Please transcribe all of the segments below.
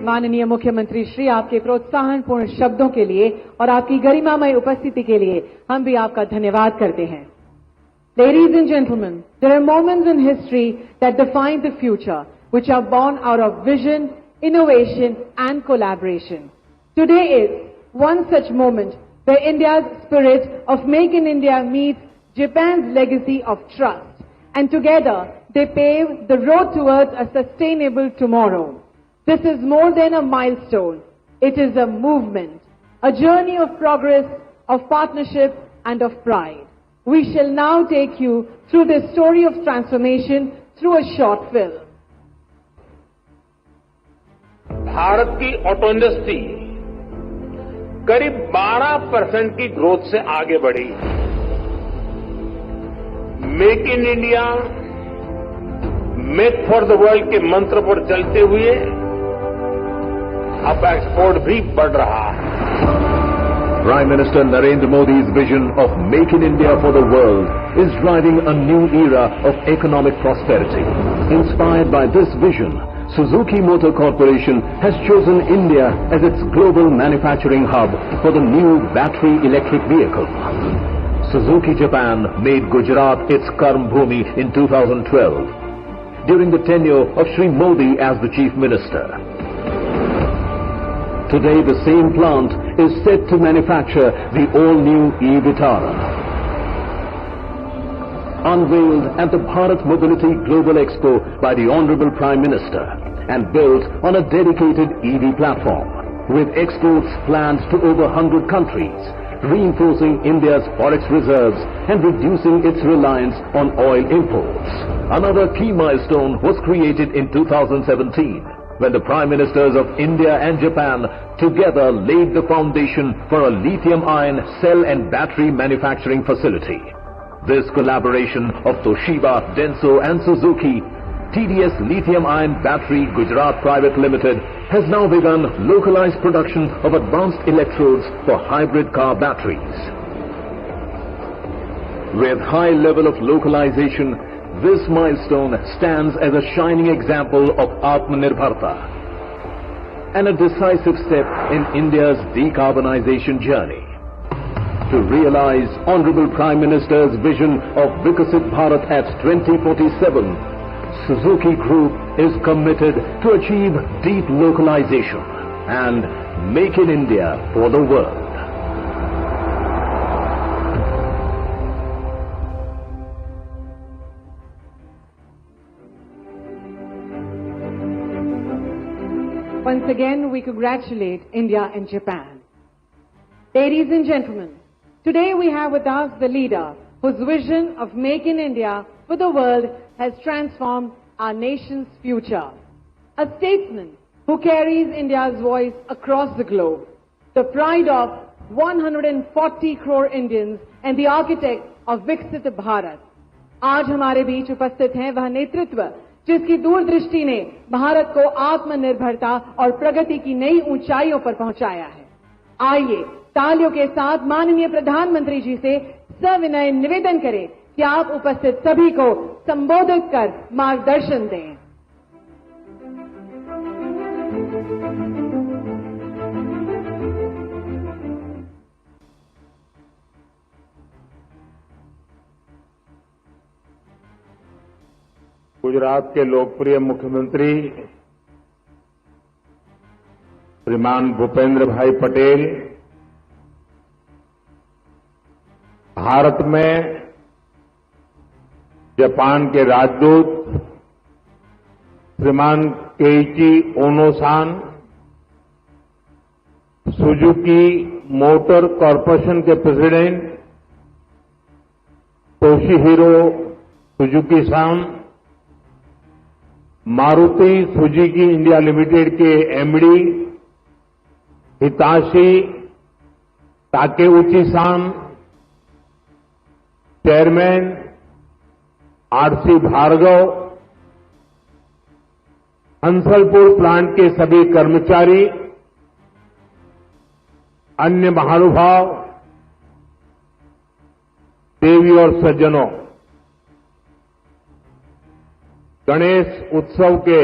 माननीय मुख्यमंत्री श्री, आपके प्रोत्साहनपूर्ण शब्दों के लिए और आपकी गरिमामय उपस्थिति के लिए हम भी आपका धन्यवाद करते हैं। Ladies and gentlemen, there are moments in history that define the future, which are born out of vision, innovation and collaboration. Today is one such moment where India's spirit of Make in India meets Japan's legacy of trust, and together they pave the road towards a sustainable tomorrow. This is more than a milestone. It is a movement, a journey of progress, of partnership and of pride. We shall now take you through this story of transformation through a short film. Bharat की auto industry करीब 12% की growth से आगे बढ़ी। Make in India, make for the world के मंत्र पर चलते हुए अब एक्सपोर्ट भी बढ़ रहा है। Prime Minister Narendra Modi's vision of Make in India for the world is driving a new era of economic prosperity. Inspired by this vision, Suzuki Motor Corporation has chosen India as its global manufacturing hub for the new battery electric vehicle. Suzuki Japan made Gujarat its Karm Bhumi in 2012 during the tenure of Shri Modi as the Chief Minister. Today the same plant is set to manufacture the all-new e-Vitara. Unveiled at the Bharat Mobility Global Expo by the Honorable Prime Minister and built on a dedicated EV platform with exports planned to over 100 countries, reinforcing India's forex reserves and reducing its reliance on oil imports. Another key milestone was created in 2017 when the Prime Ministers of India and Japan together laid the foundation for a lithium-ion cell and battery manufacturing facility. This collaboration of Toshiba, Denso and Suzuki, TDS Lithium-Ion Battery Gujarat Private Limited has now begun localized production of advanced electrodes for hybrid car batteries. With high level of localization, this milestone stands as a shining example of Atmanirbharta and a decisive step in India's decarbonization journey. To realize Honorable Prime Minister's vision of Vikasit Bharat at 2047, Suzuki Group is committed to achieve deep localization and make in India for the world. Once again, we congratulate India and Japan. Ladies and gentlemen, today we have with us the leader whose vision of Make in India for the world has transformed our nation's future. A statesman who carries India's voice across the globe, the pride of 140 crore Indians and the architect of Viksit Bharat. आज हमारे बीच उपस्थित हैं वह नेतृत्व जिसकी दूरदृष्टि ने भारत को आत्मनिर्भरता और प्रगति की नई ऊंचाइयों पर पहुंचाया है। आइए तालियों के साथ माननीय प्रधानमंत्री जी से सविनय निवेदन करें कि आप उपस्थित सभी को संबोधित कर मार्गदर्शन दें। गुजरात के लोकप्रिय मुख्यमंत्री श्रीमान भूपेंद्र भाई पटेल, भारत में जापान के राजदूत श्रीमान Keiichi Ono san, Suzuki Motor Corporation के president Toshihiro Suzuki san, Maruti Suzuki India Limited के MD Hitashi Takeuchi san, chairman RC Bhargava, Hansalpur plant के सभी कर्मचारी, अन्य महानुभाव, देवी और सज्जनों, गणेश उत्सव के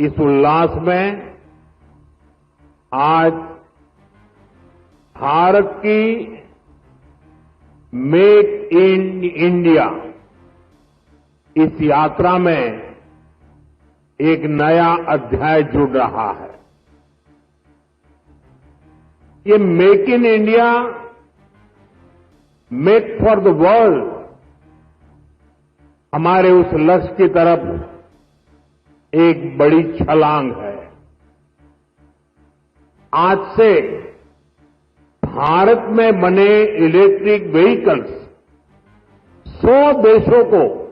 इस उल्लास में आज भारत की मेक इन इंडिया इस यात्रा में एक नया अध्याय जुड़ रहा है। ये make in India, make for the world हमारे उस लक्ष्य की तरफ एक बड़ी छलांग है। आज से भारत में बने इलेक्ट्रिक व्हीकल्स 100 देशों को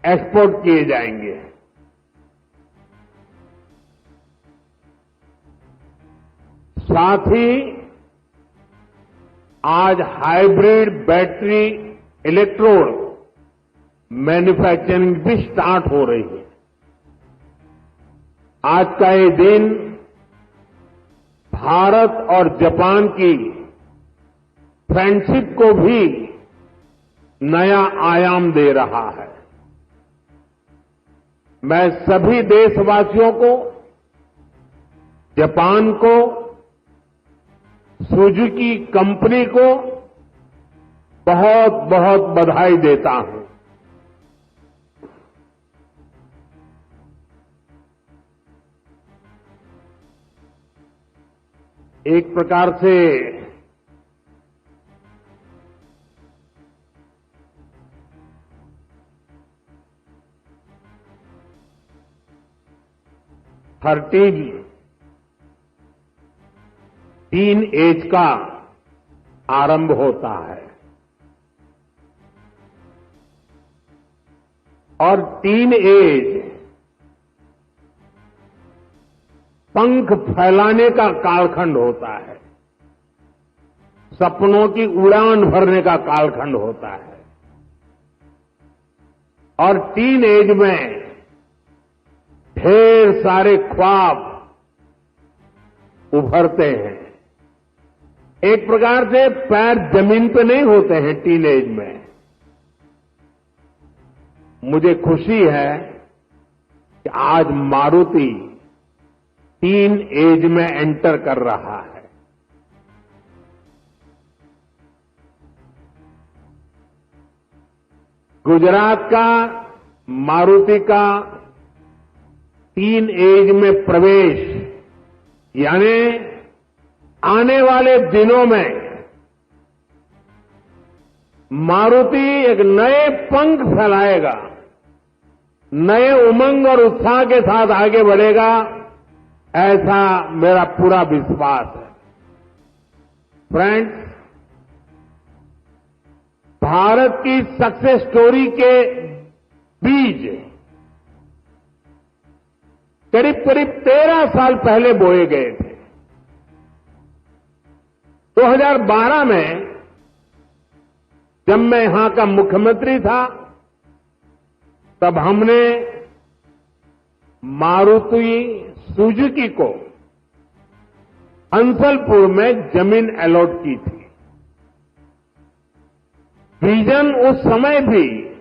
एक्सपोर्ट किए जाएंगे। साथ ही आज हाइब्रिड बैटरी इलेक्ट्रोड मैन्युफैक्चरिंग भी स्टार्ट हो रही है। आज का ये दिन भारत और जापान की फ्रेंडशिप को भी नया आयाम दे रहा है। मैं सभी देशवासियों को, जापान को, सुजुकी कंपनी को बहुत बहुत बधाई देता हूं। एक प्रकार से टीन एज का आरंभ होता है और टीन एज पंख फैलाने का कालखंड होता है, सपनों की उड़ान भरने का कालखंड होता है। और टीन एज में ढेर सारे ख्वाब उभरते हैं। एक प्रकार से पैर जमीन पे नहीं होते हैं टीन एज में। मुझे खुशी है कि आज मारुति टीन एज में एंटर कर रहा है। गुजरात का मारुति का टीन एज में प्रवेश यानी आने वाले दिनों में मारुति एक नए पंख फैलाएगा, नए उमंग और उत्साह के साथ आगे बढ़ेगा, ऐसा मेरा पूरा विश्वास है। फ्रेंड्स, भारत की सक्सेस स्टोरी के बीज करीब करीब 13 साल पहले बोए गए थे। 2012 में जब मैं यहां का मुख्यमंत्री था, तब हमने मारुति सुजुकी को हंसलपुर में जमीन अलॉट की थी। विजन उस समय भी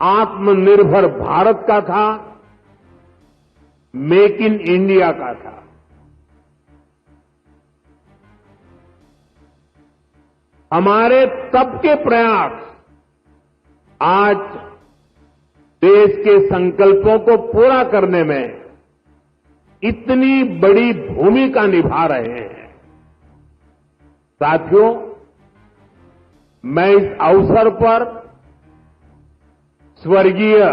आत्मनिर्भर भारत का था, मेक इन इंडिया का था। हमारे तब के प्रयास आज देश के संकल्पों को पूरा करने में इतनी बड़ी भूमिका निभा रहे हैं। साथियों, मैं इस अवसर पर स्वर्गीय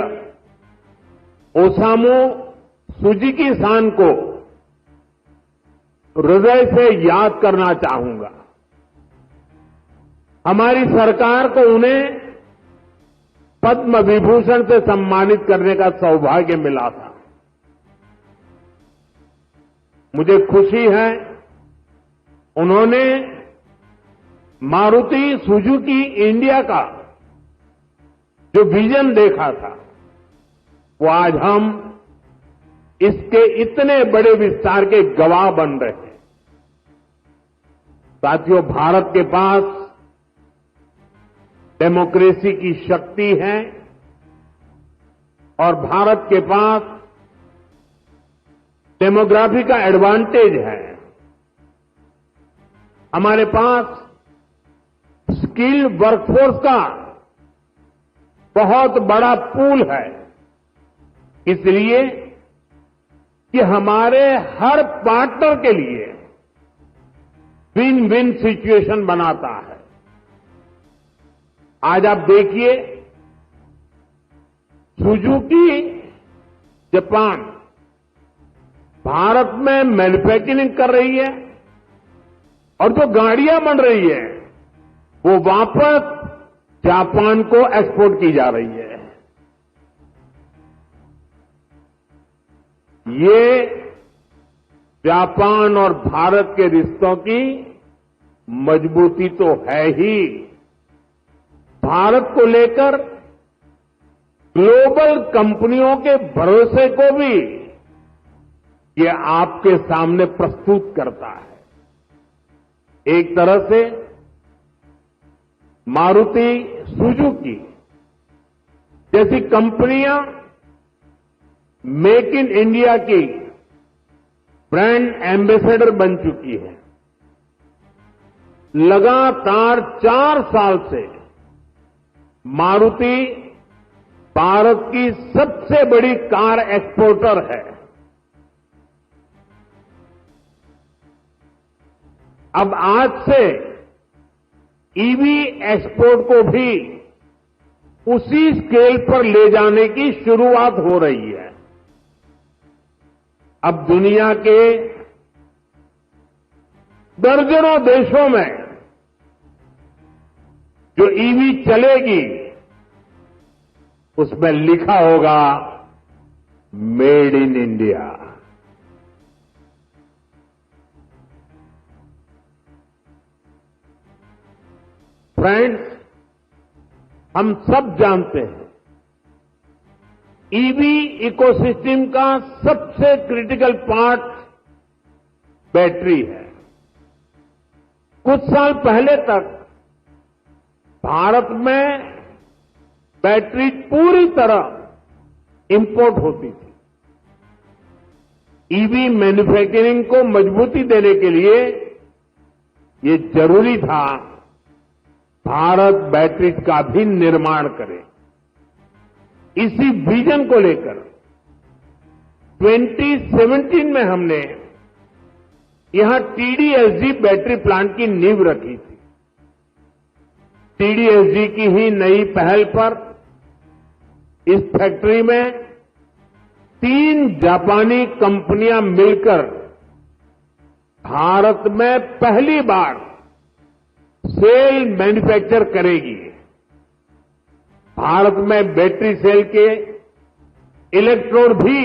ओसामू सुजुकी-सान को हृदय से याद करना चाहूंगा। हमारी सरकार को उन्हें पद्म विभूषण से सम्मानित करने का सौभाग्य मिला था। मुझे खुशी है उन्होंने मारुति सुजुकी इंडिया का जो विजन देखा था, वो आज हम इसके इतने बड़े विस्तार के गवाह बन रहे हैं। साथियों, भारत के पास डेमोक्रेसी की शक्ति है और भारत के पास डेमोग्राफी का एडवांटेज है। हमारे पास स्किल्ड वर्कफोर्स का बहुत बड़ा पूल है, इसलिए कि हमारे हर पार्टनर के लिए विन विन सिचुएशन बनाता है। आज आप देखिए, सुजुकी जापान भारत में मैन्युफैक्चरिंग कर रही है और जो गाड़ियां बन रही है वो वापस जापान को एक्सपोर्ट की जा रही है। ये जापान और भारत के रिश्तों की मजबूती तो है ही, भारत को लेकर ग्लोबल कंपनियों के भरोसे को भी ये आपके सामने प्रस्तुत करता है। एक तरह से मारुति सुजुकी जैसी कंपनियां मेक इन इंडिया की ब्रांड एम्बेसडर बन चुकी है। लगातार 4 साल से मारुति भारत की सबसे बड़ी कार एक्सपोर्टर है। अब आज से ईवी एक्सपोर्ट को भी उसी स्केल पर ले जाने की शुरुआत हो रही है। अब दुनिया के दर्जनों देशों में जो ईवी चलेगी उसमें लिखा होगा मेड इन इंडिया। फ्रेंड्स, हम सब जानते हैं ईवी इकोसिस्टम का सबसे क्रिटिकल पार्ट बैटरी है। कुछ साल पहले तक भारत में बैटरी पूरी तरह इंपोर्ट होती थी। ईवी मैन्युफैक्चरिंग को मजबूती देने के लिए ये जरूरी था भारत बैटरी का भी निर्माण करे। इसी विजन को लेकर 2017 में हमने यहां टीडीएसजी बैटरी प्लांट की नींव रखी थी। टीडीएसजी की ही नई पहल पर इस फैक्ट्री में 3 जापानी कंपनियां मिलकर भारत में पहली बार सेल मैन्युफैक्चर करेगी। भारत में बैटरी सेल के इलेक्ट्रोड भी